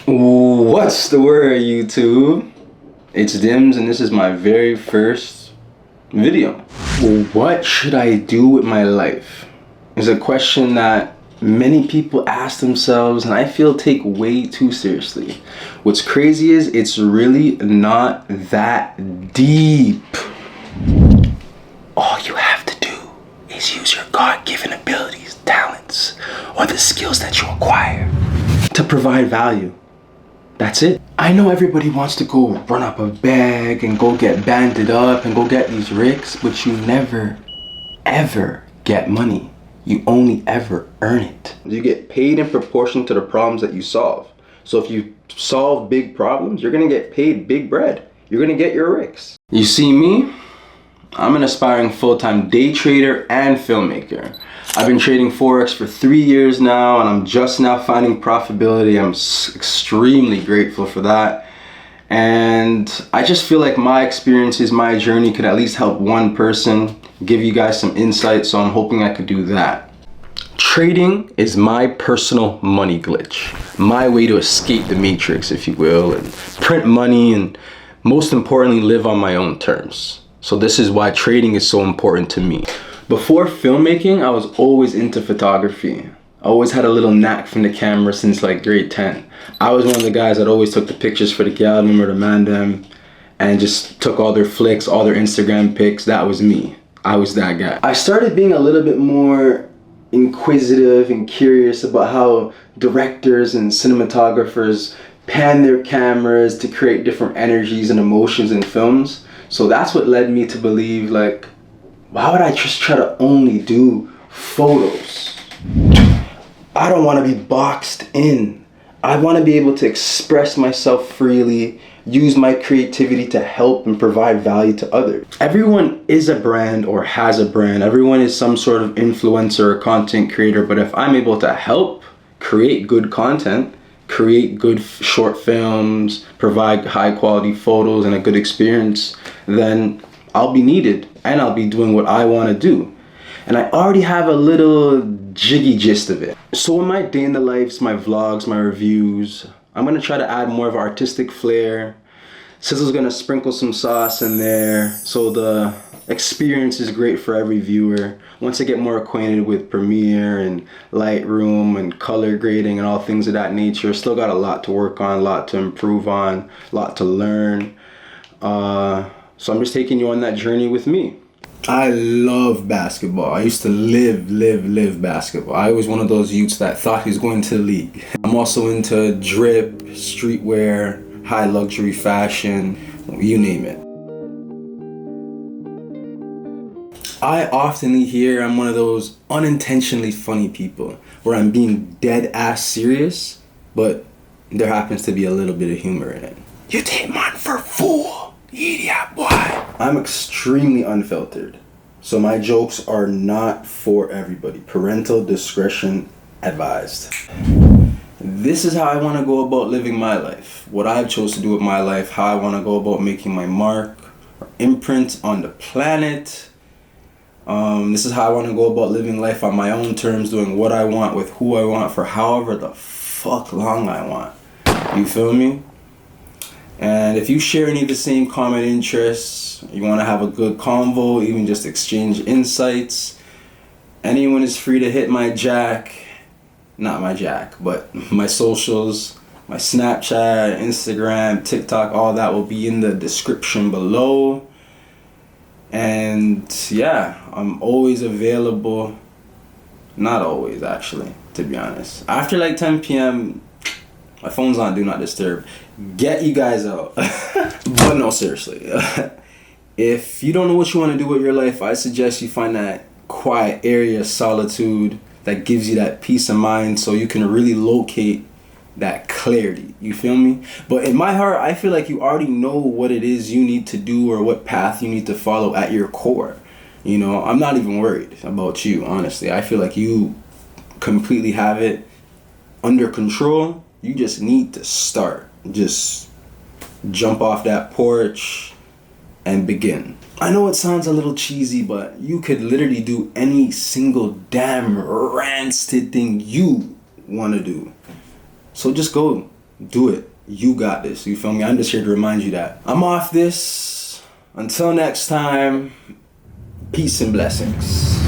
What's the word, YouTube? It's Dims, and this is my very first video. What should I do with my life? Is a question that many people ask themselves, and I feel take way too seriously. What's crazy is it's really not that deep. All you have to do is use your God-given abilities, talents, or the skills that you acquire to provide value. That's it. I know everybody wants to go run up a bag and go get banded up and go get these rigs, but you never, ever get money. You only ever earn it. You get paid in proportion to the problems that you solve. So if you solve big problems, you're gonna get paid big bread. You're gonna get your rigs. You see me? I'm an aspiring full-time day trader and filmmaker. I've been trading Forex for 3 years now, and I'm just now finding profitability. I'm extremely grateful for that. And I just feel like my experiences, my journey could at least help one person, give you guys some insight, so I'm hoping I could do that. Trading is my personal money glitch, my way to escape the matrix, if you will, and print money, and most importantly, live on my own terms. So this is why trading is so important to me. Before filmmaking, I was always into photography. I always had a little knack from the camera since like grade 10. I was one of the guys that always took the pictures for the gal or the mandem and just took all their flicks, all their Instagram pics. That was me. I was that guy. I started being a little bit more inquisitive and curious about how directors and cinematographers pan their cameras to create different energies and emotions in films. So that's what led me to believe, like, why would I just try to only do photos? I don't want to be boxed in. I want to be able to express myself freely, use my creativity to help and provide value to others. Everyone is a brand or has a brand. Everyone is some sort of influencer or content creator. But if I'm able to help create good content, create good short films, provide high quality photos and a good experience, then I'll be needed and I'll be doing what I want to do. And I already have a little jiggy gist of it. So in my day in the lives, my vlogs, my reviews, I'm going to try to add more of artistic flair. Sizzle's going to sprinkle some sauce in there so the experience is great for every viewer. Once I get more acquainted with Premiere and Lightroom and color grading and all things of that nature, still got a lot to work on, a lot to improve on, a lot to learn. So I'm just taking you on that journey with me. I love basketball. I used to live basketball. I was one of those youths that thought he was going to the league. I'm also into drip, streetwear, high luxury fashion, you name it. I often hear I'm one of those unintentionally funny people where I'm being dead ass serious, but there happens to be a little bit of humor in it. You take man for a fool, idiot boy. I'm extremely unfiltered, so my jokes are not for everybody. Parental discretion advised. This is how I want to go about living my life. What I've chose to do with my life, how I want to go about making my mark or imprint on the planet. This is how I want to go about living life on my own terms, doing what I want with who I want for however the fuck long I want. You feel me? And if you share any of the same common interests, you want to have a good convo, even just exchange insights, anyone is free to hit my jack, not my jack, but my socials, my Snapchat, Instagram, TikTok, all that will be in the description below. And yeah, I'm always available. Not always, actually, to be honest. After like 10 p.m., my phone's on Do Not Disturb. Get you guys out. But no, seriously. If you don't know what you want to do with your life, I suggest you find that quiet area of solitude that gives you that peace of mind so you can really locate that clarity. You feel me? But in my heart, I feel like you already know what it is you need to do or what path you need to follow at your core. You know, I'm not even worried about you, honestly. I feel like you completely have it under control. You just need to start. Just jump off that porch and begin. I know it sounds a little cheesy, but you could literally do any single damn rancid thing you want to do. So just go Do it. You got this. You feel me? I'm just here to remind you that. I'm off this. Until next time, peace and blessings.